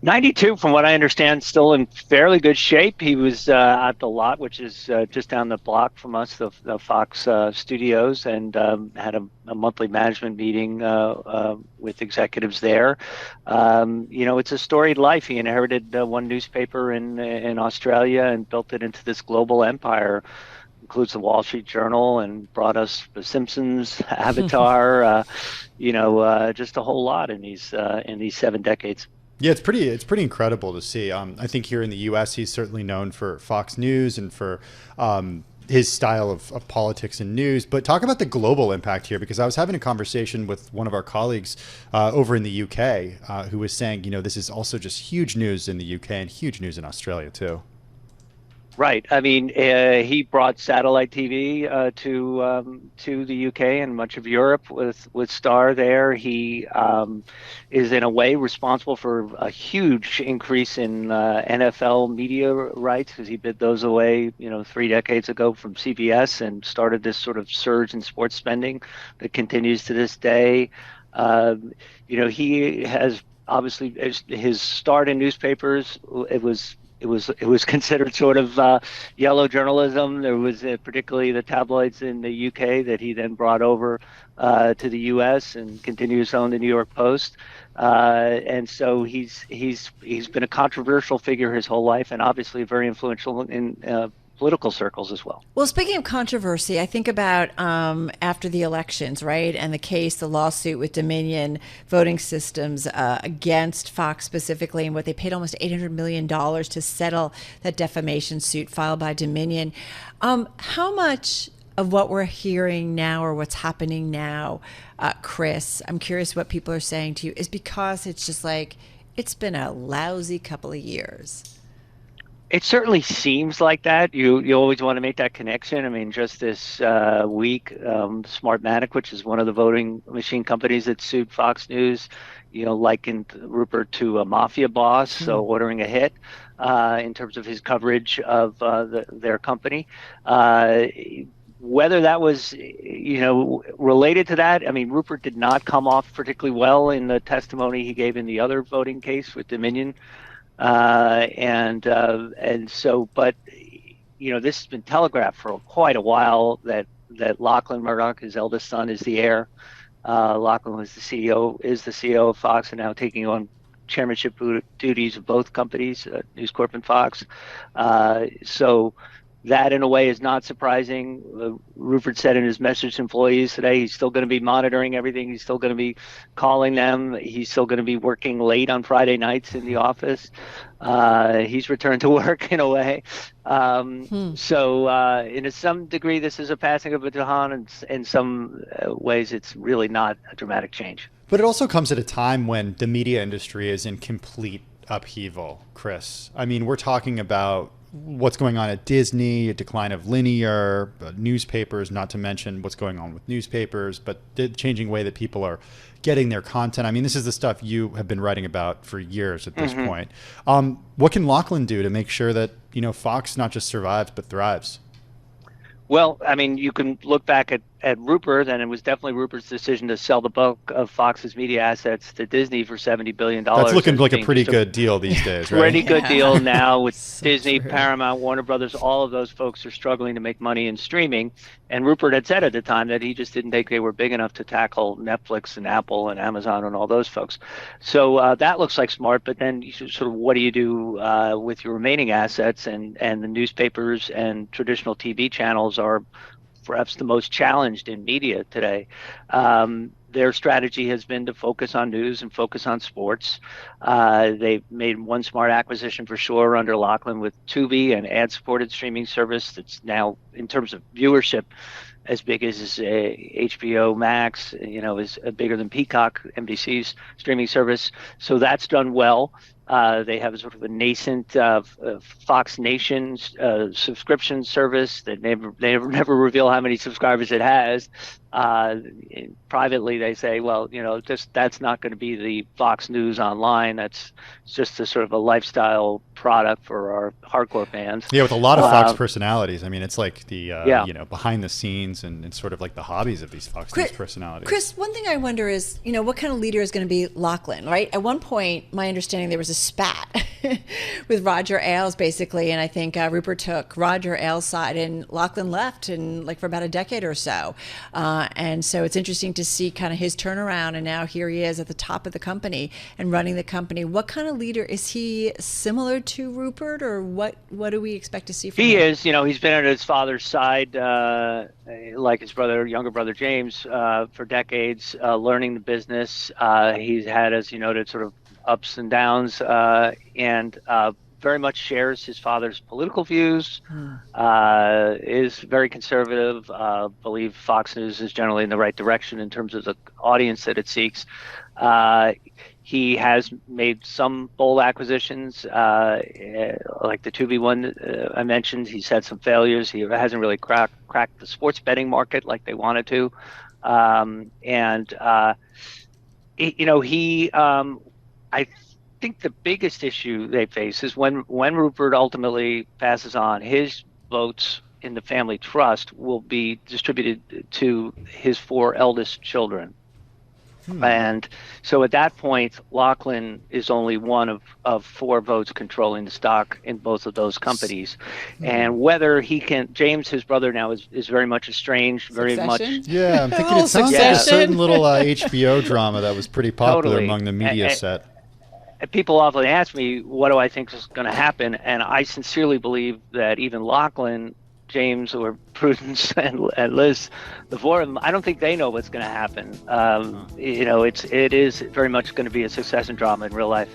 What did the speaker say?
92, from what I understand, still in fairly good shape. He was at the Lot, which is just down the block from us, the Fox studios, and had a monthly management meeting with executives there. It's a storied life. He inherited one newspaper in Australia and built it into this global empire. Includes the Wall Street Journal and brought us The Simpsons, Avatar, just a whole lot in these 7 decades. Yeah, it's pretty incredible to see. I think here in the U.S., he's certainly known for Fox News and for his style of politics and news. But talk about the global impact here, because I was having a conversation with one of our colleagues over in the U.K. Who was saying, this is also just huge news in the U.K. and huge news in Australia too. Right. I mean, he brought satellite TV to the UK and much of Europe with Star there. He is in a way responsible for a huge increase in NFL media rights, because he bid those away, 3 decades ago from CBS, and started this sort of surge in sports spending that continues to this day. He has obviously his start in newspapers. It was considered sort of yellow journalism. There was particularly the tabloids in the UK that he then brought over to the US and continues to own the New York Post. And so he's been a controversial figure his whole life, and obviously very influential in political circles as well. Well, speaking of controversy, I think about after the elections, right? And the lawsuit with Dominion Voting Systems against Fox specifically, and what they paid almost $800 million to settle that defamation suit filed by Dominion. How much of what we're hearing now, or what's happening now, Chris, I'm curious what people are saying to you, is because it's just like, it's been a lousy couple of years? It certainly seems like that. You always want to make that connection. I mean, just this week, Smartmatic, which is one of the voting machine companies that sued Fox News, likened Rupert to a mafia boss, so ordering a hit in terms of his coverage of their company. Whether that was, related to that, I mean, Rupert did not come off particularly well in the testimony he gave in the other voting case with Dominion. But this has been telegraphed for quite a while that Lachlan Murdoch, his eldest son, is the heir. Lachlan is the CEO of Fox, and now taking on chairmanship duties of both companies, News Corp and Fox. So that, in a way, is not surprising. Rupert said in his message to employees today, he's still going to be monitoring everything. He's still going to be calling them. He's still going to be working late on Friday nights in the office. He's returned to work, in a way. So in some degree, this is a passing of a baton, and in some ways, it's really not a dramatic change. But it also comes at a time when the media industry is in complete upheaval, Chris. I mean, we're talking about what's going on at Disney, a decline of linear newspapers, not to mention what's going on with newspapers, but the changing way that people are getting their content. I mean, this is the stuff you have been writing about for years at this point. What can Lachlan do to make sure that, Fox not just survives, but thrives? Well, I mean, you can look back at Rupert, and it was definitely Rupert's decision to sell the bulk of Fox's media assets to Disney for $70 billion. That's looking like a pretty good deal these days, right? Pretty good deal now with So Disney, true. Paramount, Warner Brothers. All of those folks are struggling to make money in streaming. And Rupert had said at the time that he just didn't think they were big enough to tackle Netflix and Apple and Amazon and all those folks. So that looks like smart. But then sort of what do you do with your remaining assets? And the newspapers and traditional TV channels are perhaps the most challenged in media today. Their strategy has been to focus on news and focus on sports. They've made one smart acquisition for sure under Lachlan with Tubi, an ad-supported streaming service that's now, in terms of viewership, as big as HBO Max, is bigger than Peacock, NBC's streaming service. So that's done well. They have a sort of a nascent Fox Nation subscription service that they never reveal how many subscribers it has. Privately, they say, well, that's not going to be the Fox News online. That's just a sort of a lifestyle product for our hardcore fans. Yeah, with a lot of Fox personalities. I mean, it's like the behind the scenes and sort of like the hobbies of these Fox News personalities. Chris, one thing I wonder is, what kind of leader is going to be Lachlan, right? At one point, my understanding, there was a a spat with Roger Ailes, basically. And I think Rupert took Roger Ailes' side and Lachlan left for about a decade or so. And so it's interesting to see kind of his turnaround. And now here he is at the top of the company and running the company. What kind of leader is he? Similar to Rupert, or what do we expect to see from him? He is, he's been at his father's side, like his younger brother James, for decades, learning the business. He's had, as you noted, sort of ups and downs, and very much shares his father's political views, is very conservative, believe Fox News is generally in the right direction in terms of the audience that it seeks. He has made some bold acquisitions, like the Tubi one I mentioned. He's had some failures. He hasn't really cracked the sports betting market like they wanted to. I think the biggest issue they face is when Rupert ultimately passes on, his votes in the family trust will be distributed to his 4 eldest children. And so at that point, Lachlan is only one of 4 votes controlling the stock in both of those companies. And whether he can, James, his brother now, is very much estranged, very much. Yeah, I'm thinking it sounds like a certain little HBO drama that was pretty popular among the media set. People often ask me, what do I think is going to happen? And I sincerely believe that even Lachlan, James, or Prudence and Liz, the 4 of them, I don't think they know what's going to happen. It is very much going to be a succession drama in real life.